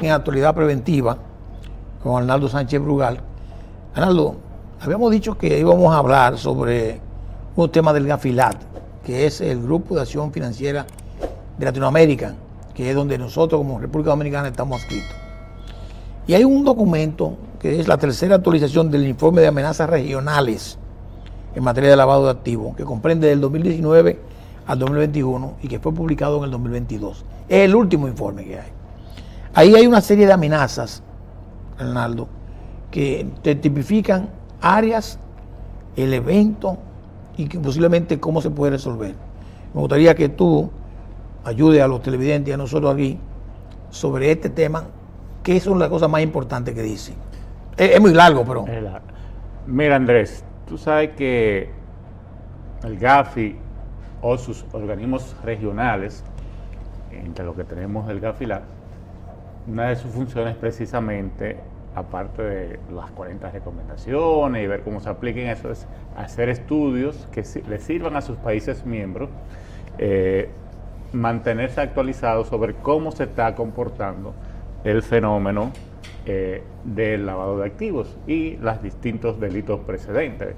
en actualidad preventiva con Arnaldo Sánchez Brugal. Arnaldo, habíamos dicho que íbamos a hablar sobre un tema del GAFILAT, que es el Grupo de Acción Financiera de Latinoamérica, que es donde nosotros como República Dominicana estamos adscritos. Y hay un documento que es la tercera actualización del informe de amenazas regionales en materia de lavado de activos, que comprende del 2019 al 2021 y que fue publicado en el 2022. Es el último informe que hay. Ahí hay una serie de amenazas, Arnaldo, que te tipifican áreas, el evento y que posiblemente cómo se puede resolver. Me gustaría que tú ayudes a los televidentes y a nosotros aquí sobre este tema, que son las cosas más importantes que dicen. Es muy largo, pero... Mira, Andrés, tú sabes que el GAFI o sus organismos regionales, entre los que tenemos el GAFILAT, una de sus funciones precisamente, aparte de las 40 recomendaciones y ver cómo se apliquen eso, es hacer estudios que le sirvan a sus países miembros, mantenerse actualizados sobre cómo se está comportando el fenómeno del lavado de activos y los distintos delitos precedentes,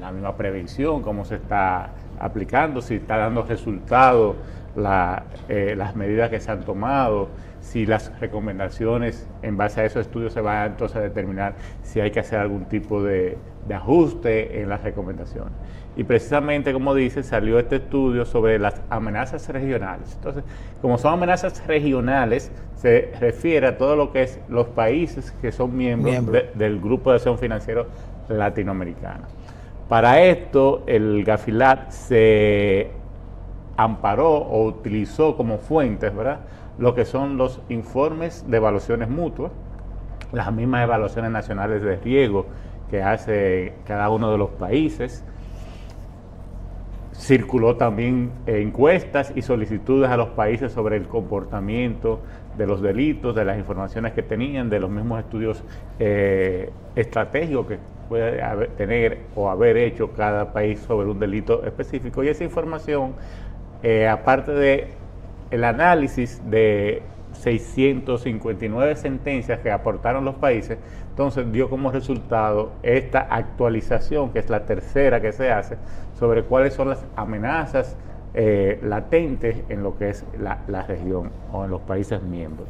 la misma prevención, cómo se está aplicando, si está dando resultados las medidas que se han tomado, si las recomendaciones en base a esos estudios se van entonces a determinar si hay que hacer algún tipo de ajuste en las recomendaciones. Y precisamente, como dice, salió este estudio sobre las amenazas regionales. Entonces, como son amenazas regionales, se refiere a todo lo que es los países que son miembros del Grupo de Acción Financiera Latinoamericana. Para esto, el GAFILAT se amparó o utilizó como fuentes, ¿verdad?, lo que son los informes de evaluaciones mutuas, las mismas evaluaciones nacionales de riesgo que hace cada uno de los países. Circuló también encuestas y solicitudes a los países sobre el comportamiento de los delitos, de las informaciones que tenían, de los mismos estudios estratégicos que puede tener o haber hecho cada país sobre un delito específico. Y esa información, aparte de el análisis de 659 sentencias que aportaron los países, entonces dio como resultado esta actualización, que es la tercera que se hace, sobre cuáles son las amenazas latentes en lo que es la región o en los países miembros.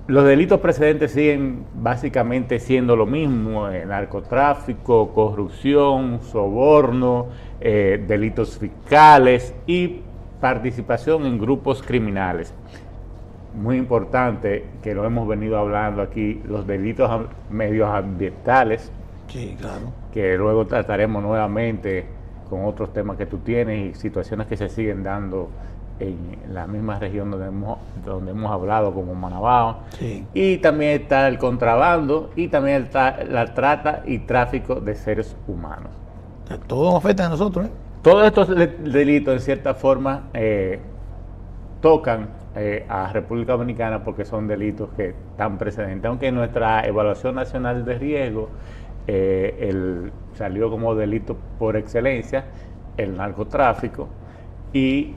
Los delitos precedentes siguen básicamente siendo lo mismo: narcotráfico, corrupción, soborno, delitos fiscales y participación en grupos criminales. Muy importante, que lo hemos venido hablando aquí, los delitos medioambientales. Sí, claro. Que luego trataremos nuevamente con otros temas que tú tienes y situaciones que se siguen dando en la misma región donde hemos hablado, como Manabao. Sí. Y también está el contrabando y también está la trata y tráfico de seres humanos. Todo nos afecta a nosotros, ¿eh? Todos estos delitos, en cierta forma, tocan a República Dominicana porque son delitos que están precedentes. Aunque en nuestra evaluación nacional de riesgo salió como delito por excelencia el narcotráfico y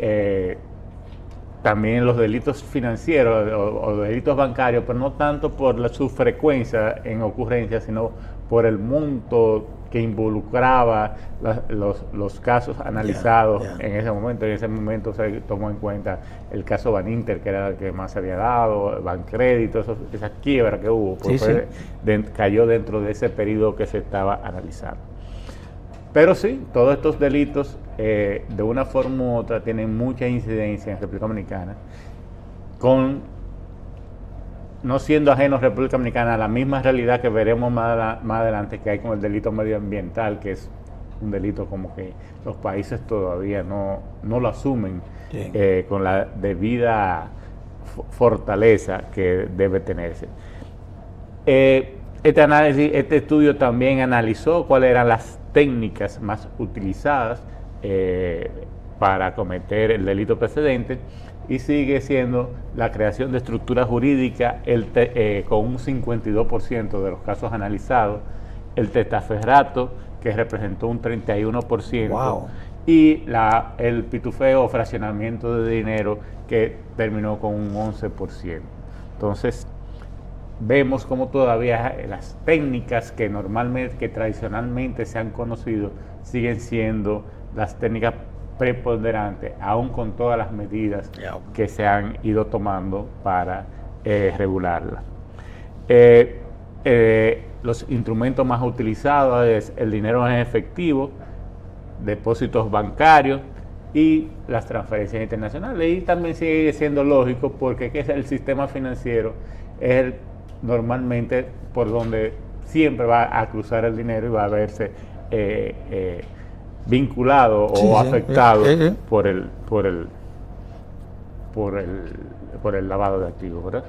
también los delitos financieros o delitos bancarios, pero no tanto por su frecuencia en ocurrencia, sino por el monto que involucraba los casos analizados en ese momento. En ese momento se tomó en cuenta el caso Baninter, que era el que más se había dado, Bancrédito, esa quiebra que hubo, porque cayó dentro de ese periodo que se estaba analizando. Pero sí, todos estos delitos, de una forma u otra, tienen mucha incidencia en República Dominicana, no siendo ajenos a República Dominicana a la misma realidad que veremos más adelante, que hay con el delito medioambiental, que es un delito como que los países todavía no lo asumen con la debida fortaleza que debe tenerse. Este estudio también analizó cuáles eran las técnicas más utilizadas para cometer el delito precedente, y sigue siendo la creación de estructura jurídica con un 52% de los casos analizados, el testaferrato, que representó un 31%, wow, y el pitufeo o fraccionamiento de dinero, que terminó con un 11%. Entonces, vemos como todavía las técnicas que tradicionalmente se han conocido, siguen siendo las técnicas preponderantes, aún con todas las medidas que se han ido tomando para regularla. Los instrumentos más utilizados es el dinero en efectivo, depósitos bancarios y las transferencias internacionales. Y también sigue siendo lógico porque el sistema financiero es normalmente por donde siempre va a cruzar el dinero y va a verse vinculado o afectado por el lavado de activos, ¿verdad?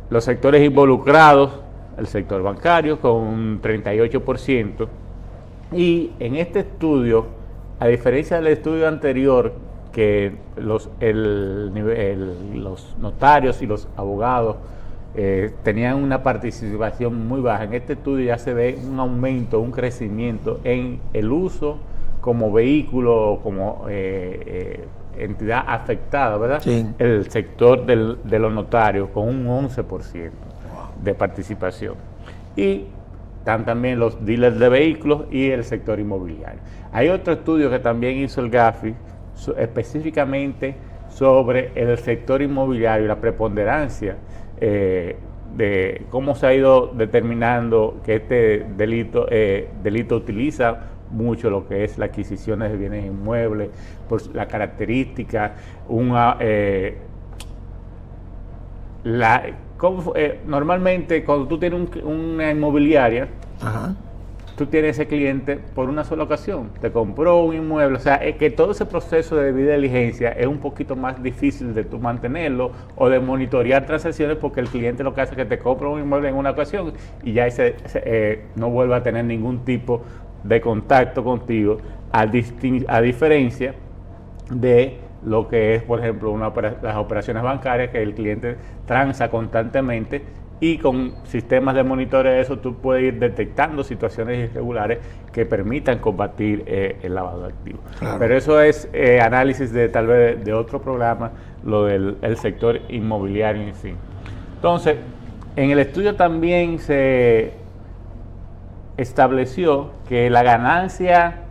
Los sectores involucrados, el sector bancario con un 38%, y en este estudio, a diferencia del estudio anterior, que los notarios y los abogados tenían una participación muy baja, en este estudio ya se ve un aumento, un crecimiento en el uso como vehículo, como entidad afectada, ¿verdad? Sí. El sector de los notarios con un 11% de participación. Y están también los dealers de vehículos y el sector inmobiliario. Hay otro estudio que también hizo el Gafi, específicamente sobre el sector inmobiliario y la preponderancia de cómo se ha ido determinando que este delito utiliza mucho lo que es la adquisición de bienes inmuebles, por la característica, normalmente cuando tú tienes una inmobiliaria, tú tienes ese cliente por una sola ocasión, te compró un inmueble, o sea, es que todo ese proceso de debida diligencia es un poquito más difícil de tú mantenerlo o de monitorear transacciones, porque el cliente lo que hace es que te compra un inmueble en una ocasión y ya no vuelve a tener ningún tipo de contacto contigo, a diferencia de lo que es, por ejemplo, las operaciones bancarias, que el cliente transa constantemente y con sistemas de monitoreo de eso tú puedes ir detectando situaciones irregulares que permitan combatir el lavado de activos. Claro. Pero eso es análisis tal vez de otro programa, lo del sector inmobiliario en sí. Entonces, en el estudio también se estableció que la ganancia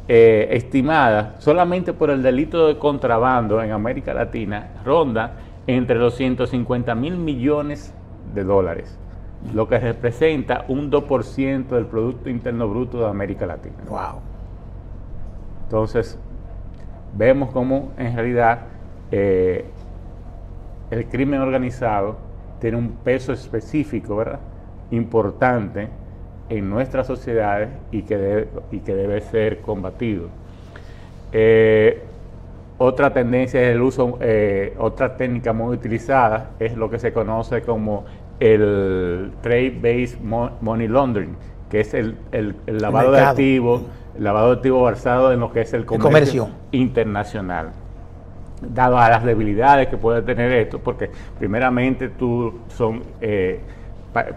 estimada solamente por el delito de contrabando en América Latina ronda entre los 150 mil millones de dólares, lo que representa un 2% del Producto Interno Bruto de América Latina. Wow. Entonces, vemos cómo en realidad el crimen organizado tiene un peso específico, ¿verdad?, importante en nuestras sociedades y que debe ser combatido. Otra tendencia es el uso, otra técnica muy utilizada es lo que se conoce como el Trade-Based Money Laundering, que es el lavado de activos, basado en lo que es el comercio internacional. Dado a las debilidades que puede tener esto, porque primeramente son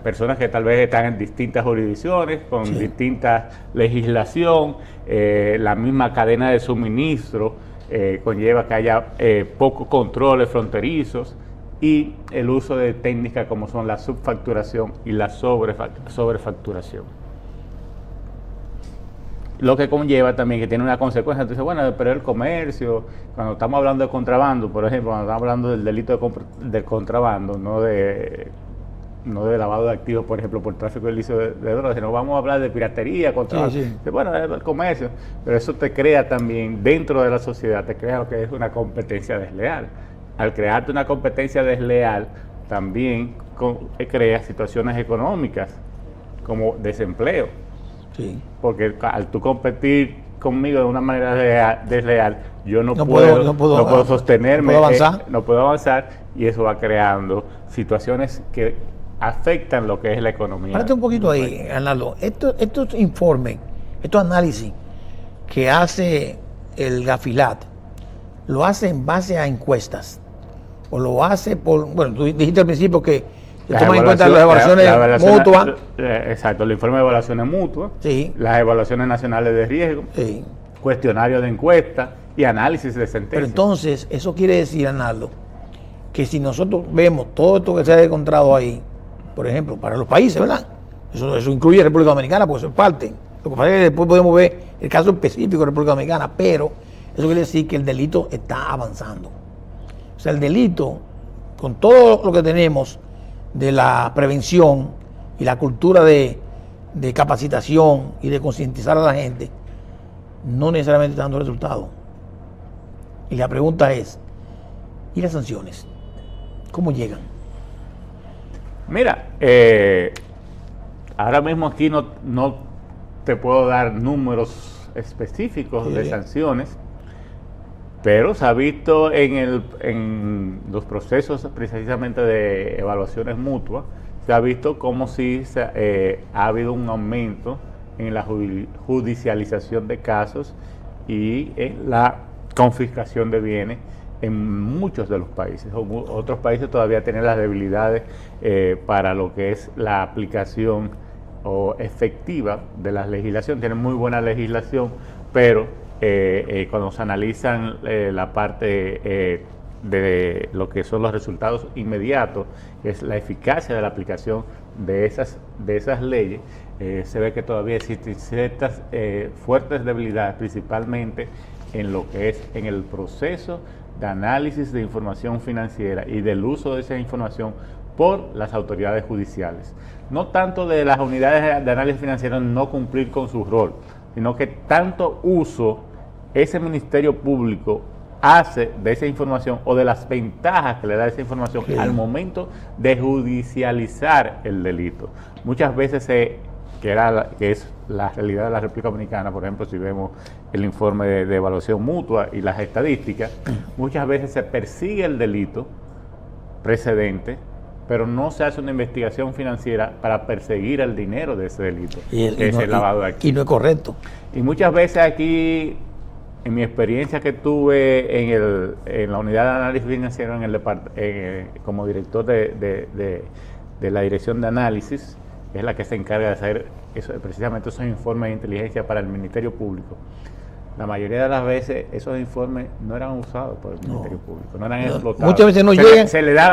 personas que tal vez están en distintas jurisdicciones, con distinta legislación, la misma cadena de suministro conlleva que haya pocos controles fronterizos y el uso de técnicas como son la subfacturación y la sobrefacturación. Lo que conlleva también que tiene una consecuencia. Entonces, bueno, pero el comercio, cuando estamos hablando de contrabando, por ejemplo, cuando estamos hablando del delito del contrabando, no de lavado de activos, por ejemplo, por tráfico ilícito de drogas, sino vamos a hablar de piratería, contrabando. Sí. Bueno, el comercio, pero eso te crea también, dentro de la sociedad, te crea lo que es una competencia desleal. Al crearte una competencia desleal, también crea situaciones económicas, como desempleo. Sí. Porque al tú competir conmigo de una manera desleal, yo no puedo sostenerme, no puedo avanzar, y eso va creando situaciones que afectan lo que es la economía. Párate un poquito ahí, Arnaldo. Estos informes, estos análisis que hace el Gafilat, ¿lo hace en base a encuestas? ¿O lo hace por...? Bueno, tú dijiste al principio que toman en cuenta las evaluaciones mutuas. Exacto, el informe de evaluaciones mutuas, sí, las evaluaciones nacionales de riesgo, sí, cuestionario de encuesta y análisis de sentencia. Pero entonces, eso quiere decir, Arnaldo, que si nosotros vemos todo esto que se ha encontrado ahí, por ejemplo, para los países, ¿verdad? Eso incluye República Dominicana, porque eso es parte. Lo que pasa es que después podemos ver el caso específico de República Dominicana, pero eso quiere decir que el delito está avanzando. O sea, el delito, con todo lo que tenemos de la prevención y la cultura de capacitación y de concientizar a la gente, no necesariamente está dando resultados. Y la pregunta es, ¿y las sanciones? ¿Cómo llegan? Mira, ahora mismo aquí no te puedo dar números específicos de sanciones, pero se ha visto en los procesos precisamente de evaluaciones mutuas, se ha visto como si ha habido un aumento en la judicialización de casos y en la confiscación de bienes en muchos de los países. Otros países todavía tienen las debilidades para lo que es la aplicación efectiva de la legislación. Tienen muy buena legislación, pero cuando se analizan la parte de lo que son los resultados inmediatos, que es la eficacia de la aplicación de esas leyes, se ve que todavía existen ciertas fuertes debilidades, principalmente en lo que es en el proceso de análisis de información financiera y del uso de esa información por las autoridades judiciales. No tanto de las unidades de análisis financiero no cumplir con su rol, sino que tanto uso ese Ministerio Público hace de esa información o de las ventajas que le da esa información al momento de judicializar el delito. Muchas veces que es la realidad de la República Dominicana, por ejemplo, si vemos el informe de evaluación mutua y las estadísticas, muchas veces se persigue el delito precedente, pero no se hace una investigación financiera para perseguir el dinero de ese delito, que es el lavado de activos. Y no es correcto. Y muchas veces aquí, en mi experiencia que tuve en la unidad de análisis financiero como director de la dirección de análisis, que es la que se encarga de hacer precisamente esos informes de inteligencia para el Ministerio Público, la mayoría de las veces esos informes no eran usados por el Ministerio Público, no eran explotados. Muchas veces no llegan,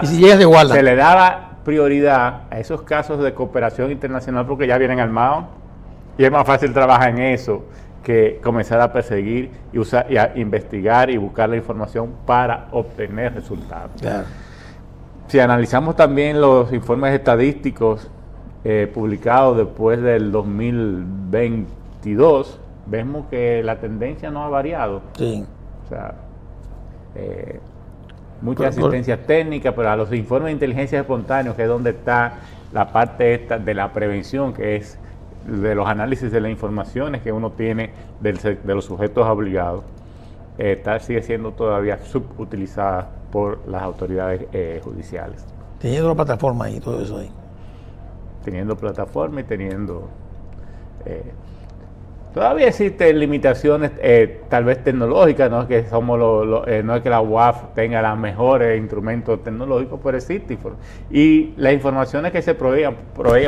y si llegan se guardan. Se le daba prioridad a esos casos de cooperación internacional porque ya vienen armados y es más fácil trabajar en eso que comenzar a perseguir y a investigar y buscar la información para obtener resultados. Claro. Si analizamos también los informes estadísticos publicados después del 2022, vemos que la tendencia no ha variado. Sí. O sea, mucha asistencia técnica, pero a los informes de inteligencia espontánea, que es donde está la parte esta de la prevención, que es de los análisis de las informaciones que uno tiene de los sujetos obligados, sigue siendo todavía subutilizada por las autoridades judiciales. Teniendo la plataforma y todo eso ahí. Teniendo plataforma y teniendo... todavía existen limitaciones tal vez tecnológicas, no es que no es que la UAF tenga los mejores instrumentos tecnológicos, pero existe. Y las informaciones que se proveían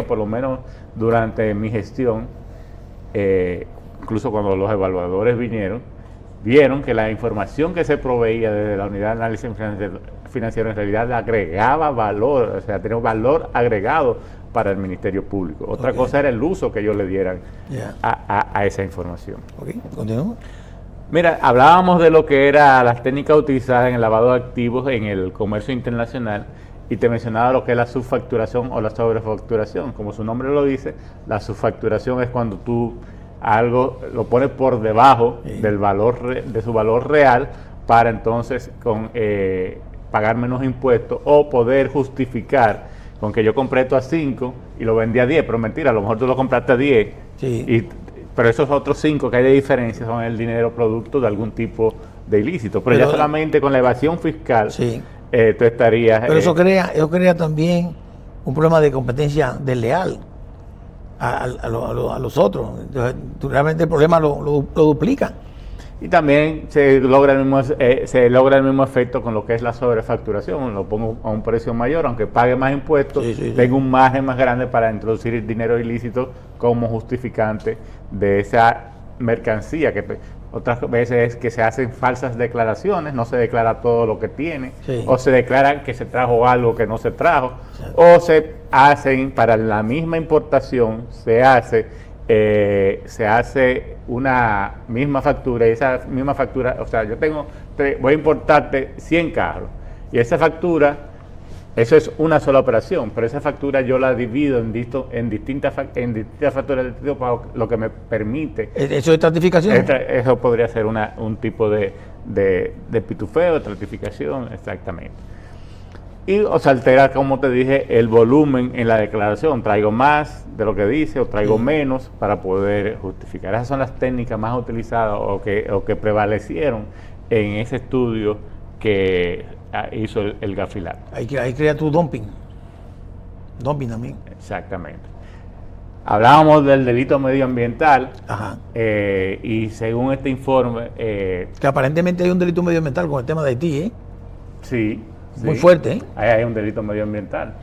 por lo menos durante mi gestión, incluso cuando los evaluadores vieron que la información que se proveía desde la unidad de análisis financiero en realidad le agregaba valor, o sea, tenía un valor agregado para el Ministerio Público. Otra cosa era el uso que ellos le dieran a esa información. Continúa. Mira, hablábamos de lo que eran las técnicas utilizadas en el lavado de activos en el comercio internacional y te mencionaba lo que es la subfacturación o la sobrefacturación. Como su nombre lo dice, la subfacturación es cuando tú algo lo pones por debajo del valor de su valor real para entonces pagar menos impuestos o poder justificar con que yo compré esto a 5 y lo vendí a 10, pero mentira, a lo mejor tú lo compraste a 10, pero esos otros 5 que hay de diferencia son el dinero producto de algún tipo de ilícito. Pero ya solamente con la evasión fiscal tú estarías... Pero eso crea también un problema de competencia desleal a los otros. Entonces, realmente el problema lo duplica. Y también se logra el mismo efecto con lo que es la sobrefacturación. Lo pongo a un precio mayor, aunque pague más impuestos, tengo un margen más grande para introducir el dinero ilícito como justificante de esa mercancía. otras veces es que se hacen falsas declaraciones, no se declara todo lo que tiene, Sí. o se declara que se trajo algo que no se trajo, o se hacen para la misma importación, se hace una misma factura, y esa misma factura, o sea, voy a importarte 100 carros, y esa factura, eso es una sola operación, pero esa factura yo la divido en distintas facturas de distintos pagos, lo que me permite. ¿Eso es estratificación? Eso podría ser un tipo de pitufeo, de estratificación, exactamente. Y o se altera, como te dije, el volumen en la declaración. Traigo más de lo que dice o traigo menos para poder justificar. Esas son las técnicas más utilizadas o que prevalecieron en ese estudio que hizo el Gafilat. Ahí crea tu dumping. Dumping también. Exactamente. Hablábamos del delito medioambiental. Ajá. Y según este informe... que aparentemente hay un delito medioambiental con el tema de Haití, ¿eh? Sí. Muy fuerte, ¿eh? Ahí hay un delito medioambiental.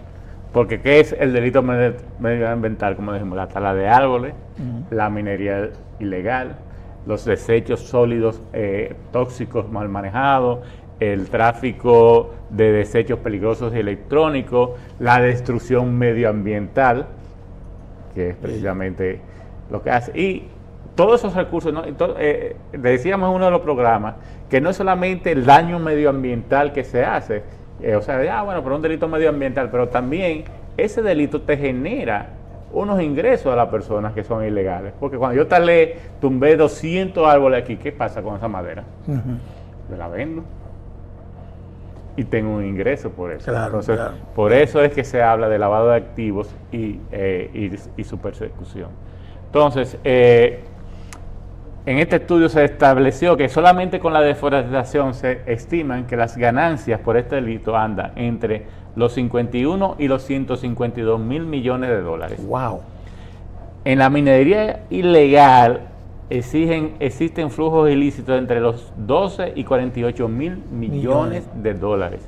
Porque ¿qué es el delito medioambiental? Como dijimos, la tala de árboles, la minería ilegal, los desechos sólidos tóxicos mal manejados, el tráfico de desechos peligrosos y electrónicos, la destrucción medioambiental, que es precisamente lo que hace. Y todos esos recursos, ¿no? Decíamos en uno de los programas que no es solamente el daño medioambiental que se hace, bueno, pero un delito medioambiental, pero también ese delito te genera unos ingresos a las personas que son ilegales. Porque cuando yo tumbé 200 árboles aquí, ¿qué pasa con esa madera? Yo la vendo y tengo un ingreso por eso. Claro, entonces, claro. Por eso es que se habla de lavado de activos y su persecución. Entonces, en este estudio se estableció que solamente con la deforestación se estiman que las ganancias por este delito andan entre los 51 y los 152 mil millones de dólares. Wow. En la minería ilegal existen flujos ilícitos entre los 12 y 48 mil millones de dólares.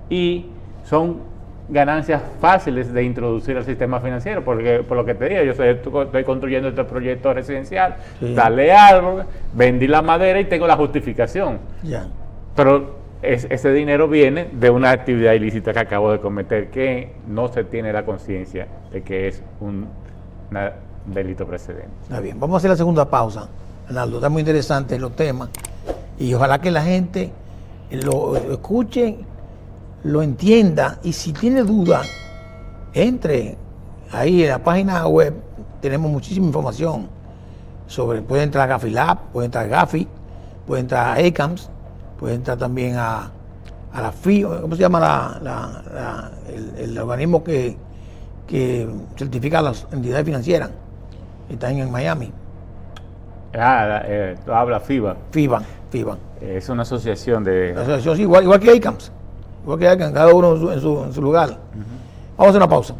Y son ganancias fáciles de introducir al sistema financiero, porque por lo que te digo, yo estoy construyendo este proyecto residencial, dale árbol, vendí la madera y tengo la justificación. Ya. Pero ese dinero viene de una actividad ilícita que acabo de cometer, que no se tiene la conciencia de que es un delito precedente. Está bien, vamos a hacer la segunda pausa. Arnaldo, está muy interesante los temas y ojalá que la gente lo escuche, lo entienda, y si tiene duda, entre ahí en la página web, tenemos muchísima información puede entrar a Gafilab, puede entrar a Gafi, puede entrar a ECAMS, puede entrar también a la FI, ¿cómo se llama el organismo que certifica a las entidades financieras? Están en Miami. Tú hablas FIBA. FIBA. Es una asociación de... Igual que ECAMS. Igual que ECAMS, cada uno en su lugar. Vamos a hacer una pausa.